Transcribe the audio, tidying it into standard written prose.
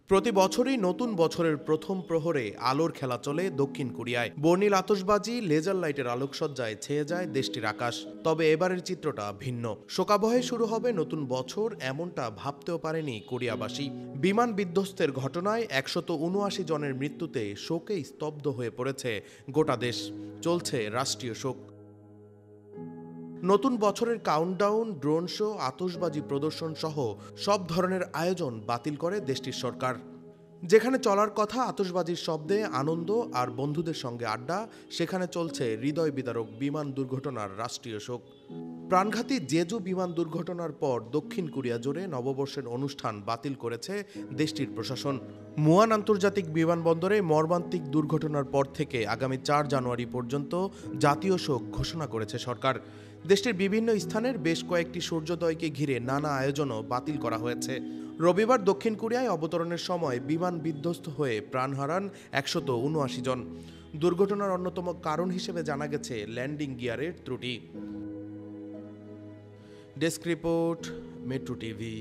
প্রতি বছরই নতুন বছরের প্রথম প্রহরে আলোর খেলা চলে দক্ষিণ কোরিয়ায়। বর্ণিল আতশবাজি, লেজার লাইটের আলোকসজ্জায় ছেয়ে যায় দেশটির আকাশ। তবে এবারের চিত্রটা ভিন্ন। শোকাবহে শুরু হবে নতুন বছর, এমনটা ভাবতেও পারেনি কোরিয়াবাসী। বিমান বিধ্বস্তের ঘটনায় ১৭৯ জনের মৃত্যুতে শোকে স্তব্ধ হয়ে পড়েছে গোটা দেশ। চলছে রাষ্ট্রীয় শোক। নতুন বছরের কাউন্টডাউন, ড্রোন শো, আতশবাজি প্রদর্শন সহ সব ধরনের আয়োজন বাতিল করে দেশটির সরকার। যেখানে চলার কথা আতশবাজির শব্দে আনন্দ আর বন্ধুদের সঙ্গে আড্ডা, সেখানে চলছে হৃদয় বিদারক বিমান দুর্ঘটনার রাষ্ট্রীয় শোক। প্রাণঘাতী জেজু বিমান দুর্ঘটনার পর দক্ষিণ কোরিয়া জুড়ে নববর্ষের অনুষ্ঠান বাতিল করেছে দেশটির প্রশাসন। মুয়ান আন্তর্জাতিক বিমানবন্দরে মর্মান্তিক দুর্ঘটনার পর থেকে আগামী ৪ জানুয়ারি পর্যন্ত জাতীয় শোক ঘোষণা করেছে সরকার। দেশটির বিভিন্ন স্থানের বেশ কয়েকটি সূর্যোদয়কে ঘিরে নানা আয়োজনও বাতিল করা হয়েছে। রবিবার দক্ষিণ কোরিয়ায় অবতরণের সময় বিমান বিধ্বস্ত হয়ে প্রাণ হারান ১৭৯ জন। দুর্ঘটনার অন্যতম কারণ হিসেবে জানা গেছে ল্যান্ডিং গিয়ারের ত্রুটি। Desk report, metro TV.